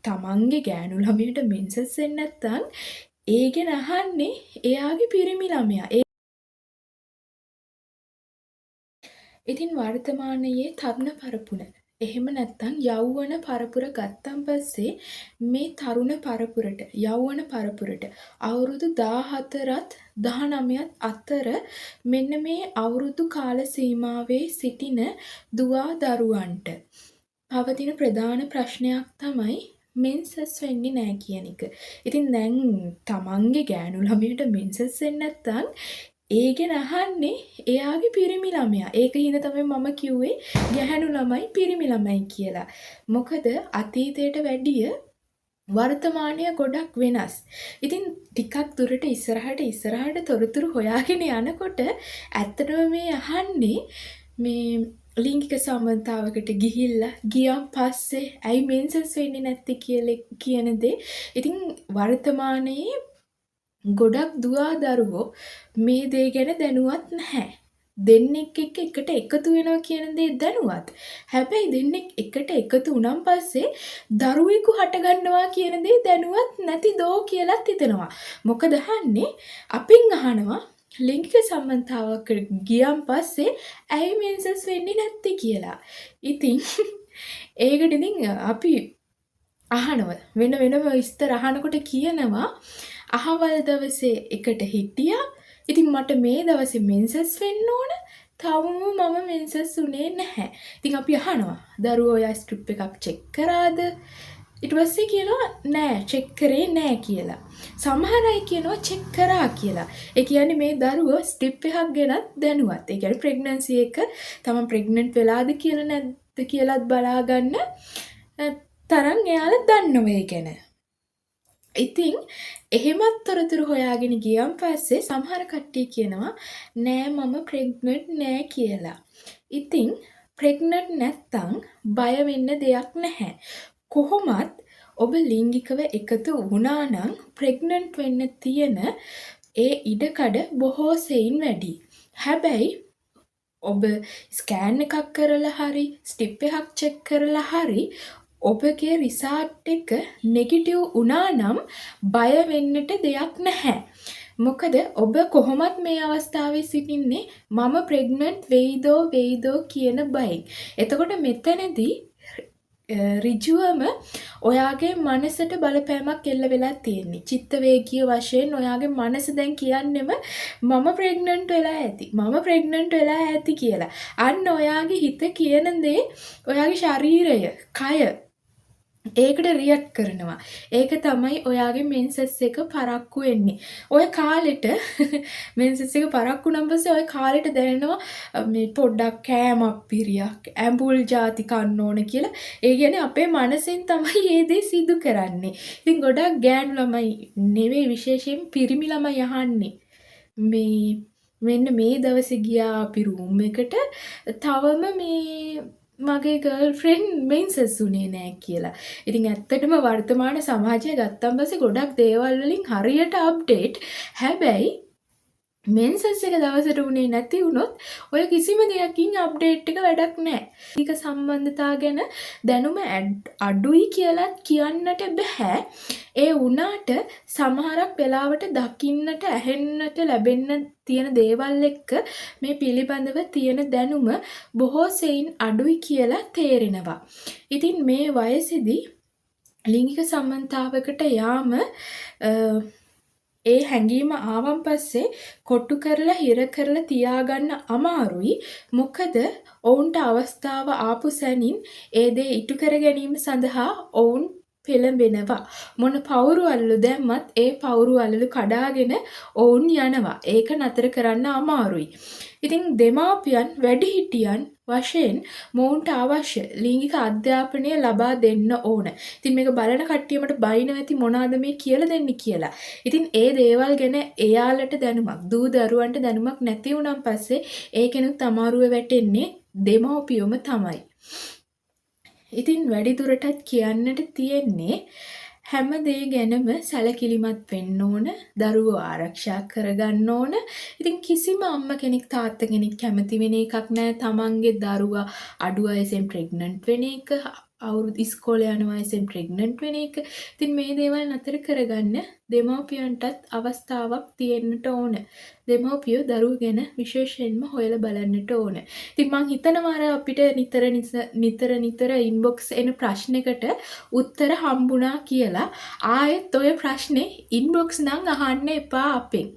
තමන්ගේ ගෑනු ළමයට මෙන්සස් වෙන්නේ නැත්නම් ඒ ගැන අහන්නේ එයාගේ පිරිමි ළමයා. ඉතින් වර්තමානයේ තරුණ පරපුර එහෙම නැත්නම් යෞවන පරපුර ගත්තන් පස්සේ මේ තරුණ පරපුරට යෞවන පරපුරට අවුරුදු 14ත් 19ත් අතර මෙන්න මේ අවුරුදු කාල සීමාවේ සිටින දුවා දරුවන්ට පවතින ප්‍රධාන ප්‍රශ්නයක් තමයි මෙන්සස් වෙන්නේ නැහැ කියන එක. ඉතින් දැන් තමන්ගේ ගෑනු ළමයට මෙන්සස් වෙන්නේ නැත්නම් ඒ ගැන අහන්නේ එයාගේ පිරිමි ළමයා. ඒක හින්දා තමයි මම කිව්වේ ගැහැණු ළමයි පිරිමි ළමයි කියලා. මොකද අතීතයට වැඩිය වර්තමානය ගොඩක් වෙනස්. ඉතින් ටිකක් දුරට ඉස්සරහට තොරතුරු හොයාගෙන යනකොට ඇත්තටම මේ අහන්නේ මේ ලිංගික සම්බන්ධතාවකට ගිහිල්ලා ගියන් පස්සේ ඇයි මෙන්සස් වෙන්නේ නැත්තේ කියලා කියන දේ. ඉතින් වර්තමානයේ ගොඩක් දුවා දරුවෝ මේ දේ ගැන දැනුවත් නැහැ. දෙන්නෙක් එක්ක එකට එකතු වෙනවා කියන දේ දැනුවත්. හැබැයි දෙන්නෙක් එකට එකතු වුණන් පස්සේ දරුවෙකු හටගන්නවා කියන දේ දැනුවත් නැති දෝ කියලාත් හිතනවා. මොකද අහන්නේ අපෙන් අහනවා ලිංගික සම්බන්ධතාවයකට ගියන් පස්සේ ඇයි මෙන්සස් වෙන්නේ නැත්තේ කියලා. ඉතින් ඒකට ඉතින් අපි අහනවා වෙනම විස්තර අහනකොට කියනවා අහවල් දවසේ එකට හිටියා. ඉතින් මට මේ දවසේ මෙන්සස් වෙන්න ඕන. තවම මම මෙන්සස් උනේ නැහැ. ඉතින් අපි අහනවා දරුවෝ ඔයා ස්ට්‍රිප් එකක් චෙක් කරාද? ඊට පස්සේ කියනවා නෑ චෙක් කරේ නෑ කියලා. සමහර අය කියනවා චෙක් කරා කියලා. ඒ කියන්නේ මේ දරුවෝ ස්ට්‍රිප් එකක් ගැනත් දැනුවත්. ඒ කියන්නේ ප්‍රෙග්නන්සි එක තමන් ප්‍රෙග්නන්ට් වෙලාද කියලා නැද්ද කියලාත් බලාගන්න තරම් එයාලා දන්නවා ඒ ගැන. ඉතින් එහෙමත් තොරතුරු හොයාගෙන ගියන් පස්සේ සමහර කට්ටිය කියනවා නෑ මම ප්‍රෙග්නන්ට් නෑ කියලා. ඉතින් ප්‍රෙග්නන්ට් නැත්තම් බය වෙන්න දෙයක් නැහැ. කොහොමත් ඔබ ලිංගිකව එකතු වුණා නම් ප්‍රෙග්නන්ට් වෙන්න තියෙන ඒ ඉඩකඩ බොහෝ සෙයින් වැඩි. හැබැයි ඔබ ස්කෑන් එකක් කරලා හරි ස්ටිප් එකක් චෙක් කරලා හරි ඔබගේ රිසල්ට් එක නෙගටිව් වුණා නම් බය වෙන්නට දෙයක් නැහැ. මොකද ඔබ කොහොමත් මේ අවස්ථාවේ සිටින්නේ මම ප්‍රෙග්නන්ට් වෙයිදෝ කියන බයෙන්. එතකොට මෙතනදී ඍජුවම ඔයාගේ මනසට බලපෑමක් එල්ල වෙලා තියෙන්නේ. චිත්ත වේගීය වශයෙන් ඔයාගේ මනස දැන් කියන්නෙම මම ප්‍රෙග්නන්ට් වෙලා ඇති. මම ප්‍රෙග්නන්ට් වෙලා ඇති කියලා. අන්න ඔයාගේ හිත කියන දේ ඔයාගේ ශරීරය, කය ඒකට රියැක්ට් කරනවා. ඒක තමයි ඔයාගේ මෙන්සස් එක පරක්කු වෙන්නේ. ඔය කාලෙට මෙන්සස් එක පරක්කු නම් පස්සේ ඔය කාලෙට දැනෙනවා මේ පොඩ්ඩක් කෑමක් පිරියක්, ඇඹුල් ಜಾති කන්න ඕන කියලා. ඒ කියන්නේ අපේ මනසෙන් තමයි මේ දේ සිදු කරන්නේ. ඉතින් ගොඩක් ගෑනු ළමයි නෙවෙයි විශේෂයෙන් පිරිමි ළමයි අහන්නේ මෙන්න මේ දවසේ ගියා අපි රූම් එකට තවම මේ මගේ ගර්ල්ෆ්‍රෙන්ඩ් මෙන්සස් උනේ නෑ කියලා. ඉතින් ඇත්තටම වර්තමාන සමාජය ගත්තන් පස්සේ ගොඩක් දේවල් වලින් හරියට අප්ඩේට්. හැබැයි මෙන්සස් එක දවසට උනේ නැති වුණොත් ඔය කිසිම දෙයකින් අප්ඩේට් එක වැඩක් නෑ. ලිංගික සම්බන්ධතා ගැන දැනුම අඩුයි කියලාත් කියන්නට බෑ. ඒ වුණාට සමහරක් වෙලාවට දකින්නට ඇහෙන්නට ලැබෙන්න තියෙන දේවල් එක්ක මේ පිළිබඳව තියෙන දැනුම බොහෝ සෙයින් අඩුයි කියලා තේරෙනවා. ඉතින් මේ වයසේදී ලිංගික සම්බන්ධතාවයකට යාම ඒ හැඟීම ආවන් පස්සේ කොට්ටු කරලා හිර කරලා තියාගන්න අමාරුයි. මොකද ඔවුන්ට අවස්ථාව ආපු සැනින් ඒ දේ ඉටු කර ගැනීම සඳහා ඔවුන් පෙළඹෙනවා. මොන පවුරු අල්ලු දැම්මත් ඒ පවුරු අල්ලු කඩාගෙන ඔවුන් යනවා. ඒක නතර කරන්න අමාරුයි. ඉතින් දෙමාපියන් වැඩිහිටියන් වශයෙන් මොවුන්ට අවශ්‍ය ලිංගික අධ්‍යාපනය ලබා දෙන්න ඕන. ඉතින් මේක බලන කට්ටියමට බයිනවා ඇති මොනවාද මේ කියලා දෙන්නේ කියලා. ඉතින් ඒ දේවල් ගැන එයාලට දැනුමක්, දූ දරුවන්ට දැනුමක් නැති වුණාන් පස්සේ ඒකෙනුත් අමාරුව වැටෙන්නේ දෙමාපියොම තමයි. ඉතින් වැඩි දුරටත් කියන්නට තියෙන්නේ හැම දේ ගැනම සැලකිලිමත් වෙන්න ඕන, දරුවෝ ආරක්ෂා කරගන්න ඕන. ඉතින් කිසිම අම්මා කෙනෙක් තාත්තා කෙනෙක් කැමති වෙන එකක් නෑ තමන්ගේ දරුවා අඩු වයසෙන් ප්‍රෙග්නන්ට් වෙන එක, අවුරුදු ඉස්කෝලේ යන වයසෙන් ප්‍රෙග්නන්ට් වෙන එක. ඉතින් මේ දේවල් නතර කරගන්න දෙමව්පියන්ටත් අවස්ථාවක් තියෙන්නට ඕන. දෙමව්පියෝ දරුවෝ ගැන විශේෂයෙන්ම හොයලා බලන්නට ඕන. ඉතින් මං හිතනවා අර අපිට නිතර ඉන්බොක්ස් එන ප්‍රශ්නෙකට උත්තර හම්බුණා කියලා ආයෙත් ඔය ප්‍රශ්නේ ඉන්බොක්ස් නම් අහන්න එපා අපෙන්.